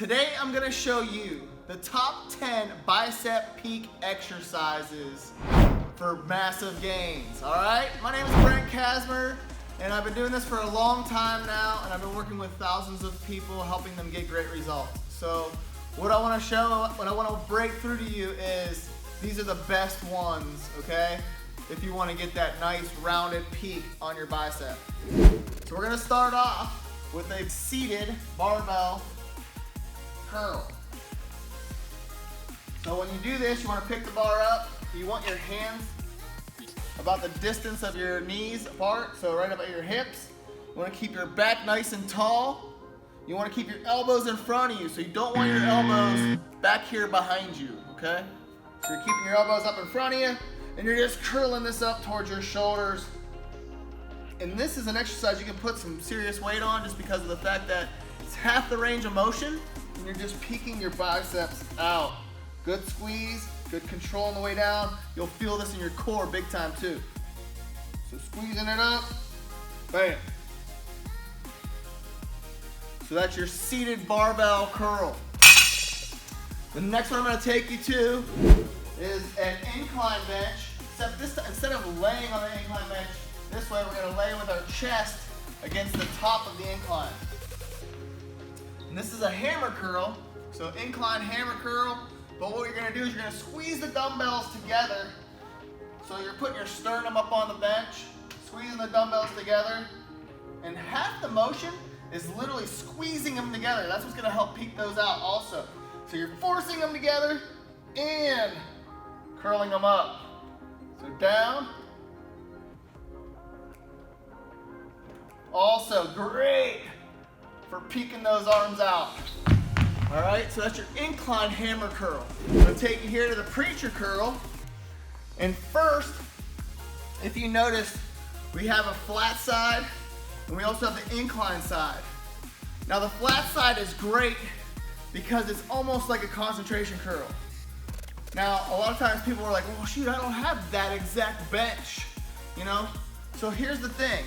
Today I'm going to show you the top 10 bicep peak exercises for massive gains. Alright, my name is Brent Kasmer and I've been doing this for a long time now, and I've been working with thousands of people helping them get great results. So what I want to show, what I want to break through to you is these are the best ones, okay? If you want to get that nice rounded peak on your bicep. So we're going to start off with a seated barbell curl. So when you do this, you want to pick the bar up. You want your hands about the distance of your knees apart, so right about your hips. You want to keep your back nice and tall. You want to keep your elbows in front of you, so you don't want your elbows back here behind you, okay? So you're keeping your elbows up in front of you, and you're just curling this up towards your shoulders. And this is an exercise you can put some serious weight on just because of the fact that it's half the range of motion, and you're just peaking your biceps out. Good squeeze, good control on the way down. You'll feel this in your core big time too. So squeezing it up, bam. So that's your seated barbell curl. The next one I'm going to take you to is an incline bench. Except this time, instead of laying on the incline bench, this way we're going to lay with our chest against the top of the incline. And this is a hammer curl, so incline hammer curl. But what you're going to do is you're going to squeeze the dumbbells together. So you're putting your sternum up on the bench, squeezing the dumbbells together, and half the motion is literally squeezing them together. That's what's going to help peak those out also. So you're forcing them together and curling them up. So down. Also great for peaking those arms out. All right, so that's your incline hammer curl. I'm gonna take you here to the preacher curl. And first, if you notice, we have a flat side and we also have the incline side. Now the flat side is great because it's almost like a concentration curl. Now, a lot of times people are like, well, shoot, I don't have that exact bench, you know? So here's the thing.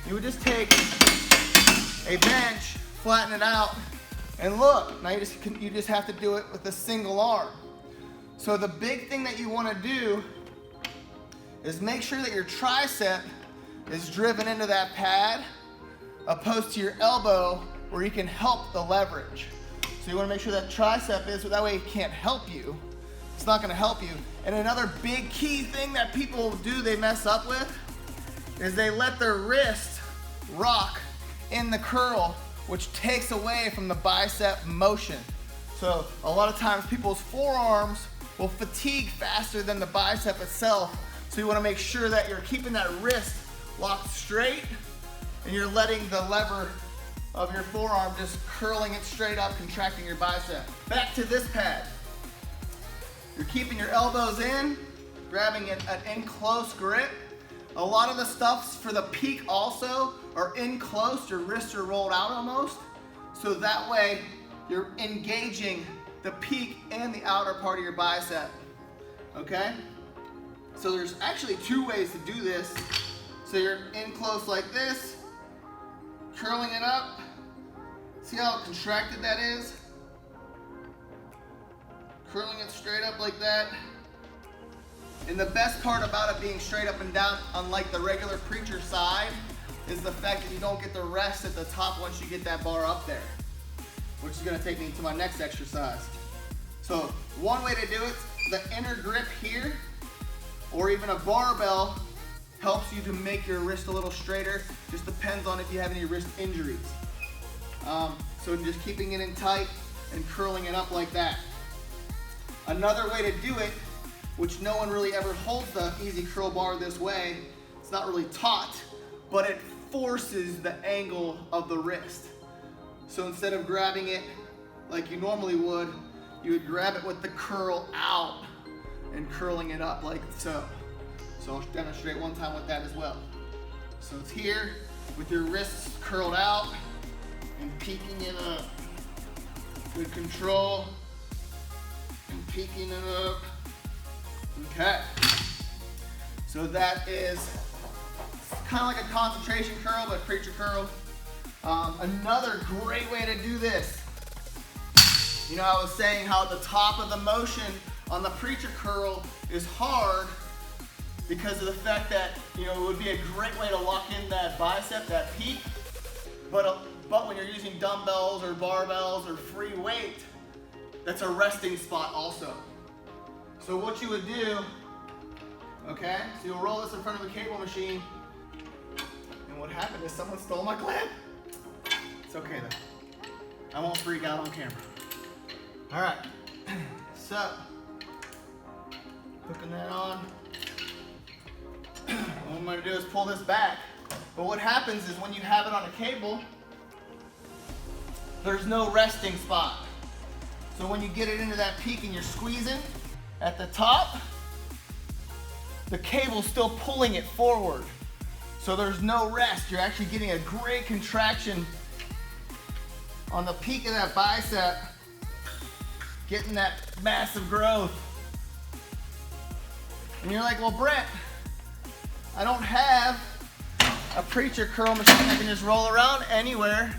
You would just take a bench, flatten it out, and look, now you just have to do it with a single arm. So the big thing that you want to do is make sure that your tricep is driven into that pad opposed to your elbow where you can help the leverage. So you want to make sure that tricep is, so that way it can't help you. It's not going to help you. And another big key thing that people do, they mess up with, is they let their wrist rock in the curl, which takes away from the bicep motion. So a lot of times people's forearms will fatigue faster than the bicep itself. So you want to make sure that you're keeping that wrist locked straight and you're letting the lever of your forearm just curling it straight up, contracting your bicep. Back to this pad. You're keeping your elbows in, grabbing an in close grip. A lot of the stuffs for the peak also are in close, your wrists are rolled out almost. So that way you're engaging the peak and the outer part of your bicep, okay? So there's actually two ways to do this. So you're in close like this, curling it up. See how contracted that is? Curling it straight up like that. And the best part about it being straight up and down, unlike the regular preacher side, is the fact that you don't get the rest at the top once you get that bar up there, which is going to take me to my next exercise. So one way to do it, the inner grip here, or even a barbell, helps you to make your wrist a little straighter. Just depends on if you have any wrist injuries. So just keeping it in tight and curling it up like that. Another way to do it, which no one really ever holds the easy curl bar this way, it's not really taught, but it forces the angle of the wrist. So instead of grabbing it like you normally would, you would grab it with the curl out and curling it up like so. So I'll demonstrate one time with that as well. So it's here with your wrists curled out and peeking it up. Good control and peeking it up. Okay. So that is kind of like a concentration curl, but preacher curl. Another great way to do this You know, I was saying how the top of the motion on the preacher curl is hard because of the fact that, you know, it would be a great way to lock in that bicep, that peak, but when you're using dumbbells or barbells or free weight, that's a resting spot also. So what you would do, okay, so you'll roll this in front of a cable machine, and what happened is someone stole my clip. It's okay though. I won't freak out on camera. All right, so, hooking that on. What I'm gonna do is pull this back. But what happens is when you have it on a cable, there's no resting spot. So when you get it into that peak and you're squeezing at the top, the cable's still pulling it forward. So there's no rest. You're actually getting a great contraction on the peak of that bicep, getting that massive growth. And you're like, well, Brent, I don't have a preacher curl machine I can just roll around anywhere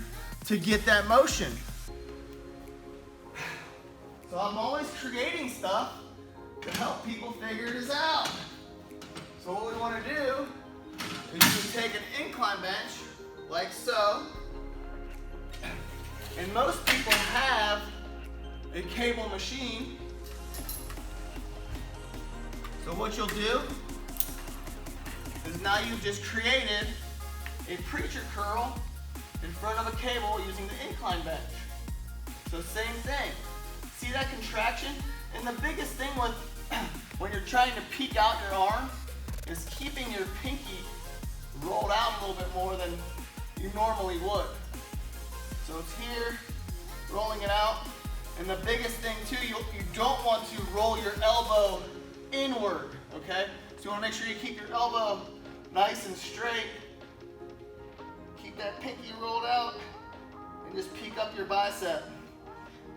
to get that motion. So I'm always creating stuff to help people figure this out. So what we want to do is you can take an incline bench like so, and most people have a cable machine. So what you'll do is now you've just created a preacher curl in front of a cable using the incline bench. So same thing. See that contraction? And the biggest thing with when you're trying to peek out your arm is keeping your pinky rolled out a little bit more than you normally would. So it's here, rolling it out. And the biggest thing too, you don't want to roll your elbow inward, okay? So you want to make sure you keep your elbow nice and straight. Keep that pinky rolled out and just peek up your bicep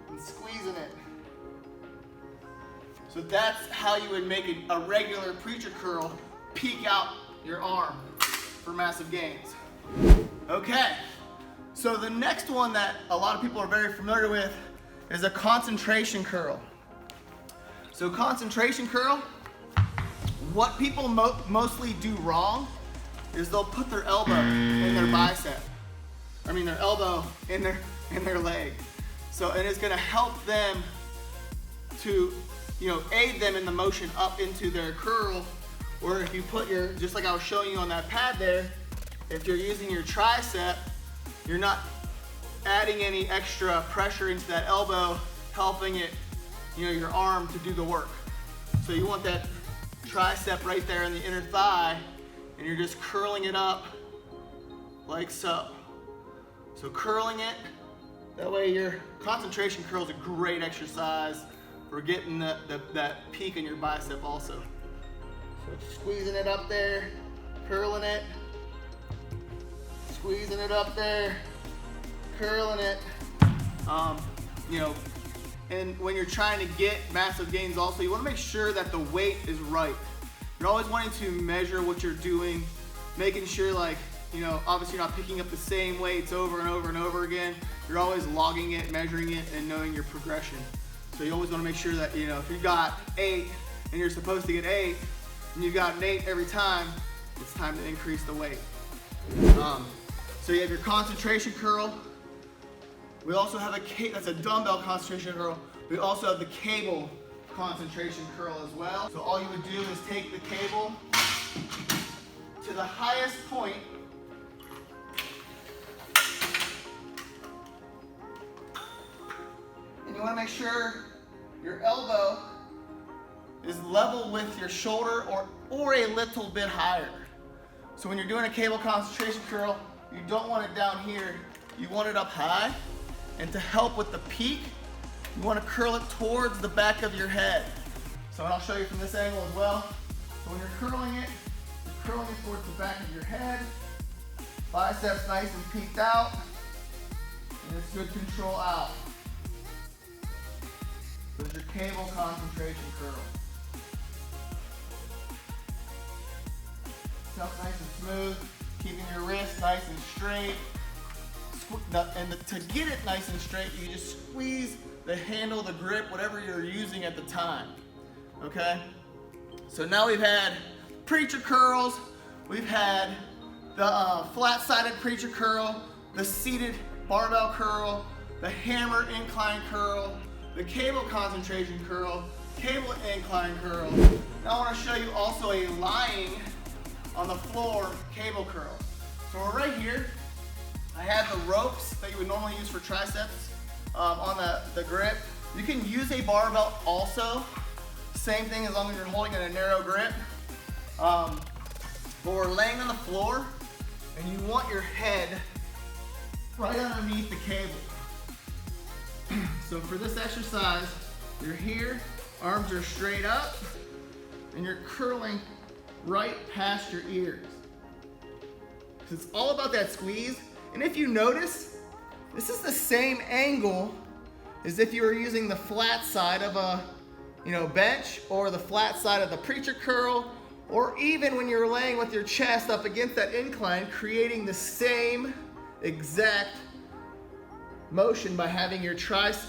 and squeezing it. So that's how you would make a regular preacher curl, peek out your arm for massive gains. Okay, so the next one that a lot of people are very familiar with is a concentration curl. So concentration curl, what people mostly do wrong is they'll put their elbow in their bicep. I mean their elbow in their leg. So, and it's gonna help them to, you know, aid them in the motion up into their curl. Or if you put your, just like I was showing you on that pad there, if you're using your tricep, you're not adding any extra pressure into that elbow, helping it, you know, your arm to do the work. So you want that tricep right there in the inner thigh, and you're just curling it up like so. So curling it, that way your concentration curl is a great exercise for getting that peak in your bicep also. So squeezing it up there, curling it, squeezing it up there, curling it. You know, and when you're trying to get massive gains also, you want to make sure that the weight is right. You're always wanting to measure what you're doing, making sure, like, you know, obviously you're not picking up the same weights over and over and over again. You're always logging it, measuring it, and knowing your progression. So you always want to make sure that, you know, if you got 8 and you're supposed to get 8, and you got an 8 every time, it's time to increase the weight. So you have your concentration curl. We also have that's a dumbbell concentration curl. We also have the cable concentration curl as well. So all you would do is take the cable to the highest point, and you want to make sure your elbow is level with your shoulder or a little bit higher. So when you're doing a cable concentration curl, you don't want it down here, you want it up high. And to help with the peak, you want to curl it towards the back of your head. So I'll show you from this angle as well. So when you're curling it towards the back of your head, biceps nice and peaked out, and it's good control out. There's your cable concentration curl. Stuff nice and smooth, keeping your wrist nice and straight. And to get it nice and straight, you just squeeze the handle, the grip, whatever you're using at the time, okay? So now we've had preacher curls, we've had the flat-sided preacher curl, the seated barbell curl, the hammer incline curl, the cable concentration curl, cable incline curl. Now I want to show you also a lying on the floor cable curl. So we're right here. I have the ropes that you would normally use for triceps on the grip. You can use a barbell also. Same thing as long as you're holding in a narrow grip. But we're laying on the floor and you want your head right underneath the cable. So for this exercise, you're here, arms are straight up, and you're curling right past your ears. It's all about that squeeze. And if you notice, this is the same angle as if you were using the flat side of a bench, or the flat side of the preacher curl, or even when you're laying with your chest up against that incline, creating the same exact motion by having your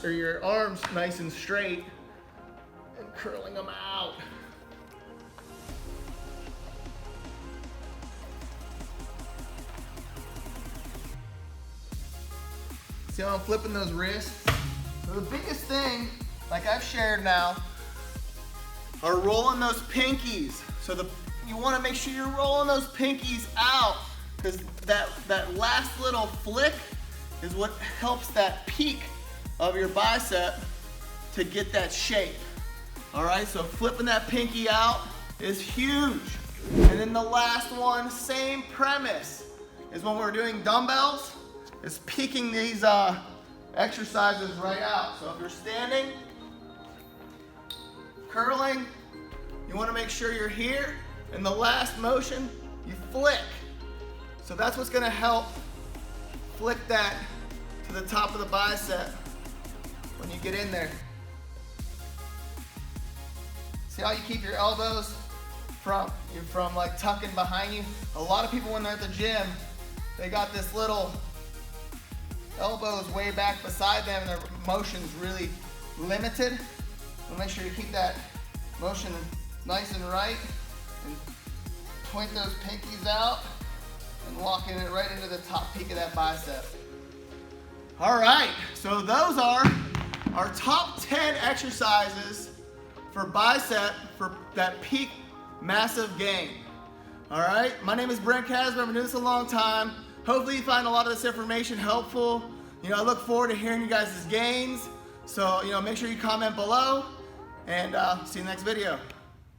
your arms nice and straight and curling them out. See how I'm flipping those wrists? So the biggest thing, like I've shared now, are rolling those pinkies. So you want to make sure you're rolling those pinkies out, because that last little flick is what helps that peak of your bicep to get that shape. All right, so flipping that pinky out is huge. And then the last one, same premise, is when we're doing dumbbells, is peaking these exercises right out. So if you're standing, curling, you want to make sure you're here. In the last motion, you flick. So that's what's going to help flick that to the top of the bicep when you get in there. See how you keep your elbows from like tucking behind you? A lot of people when they're at the gym, they got this little elbows way back beside them and their motion's really limited. So make sure you keep that motion nice and right and point those pinkies out and locking it right into the top peak of that bicep. All right, so those are our top 10 exercises for bicep for that peak massive gain. All right, my name is Brent Casper. I've been doing this a long time. Hopefully you find a lot of this information helpful. I look forward to hearing you guys' gains. So, make sure you comment below, and see you in the next video.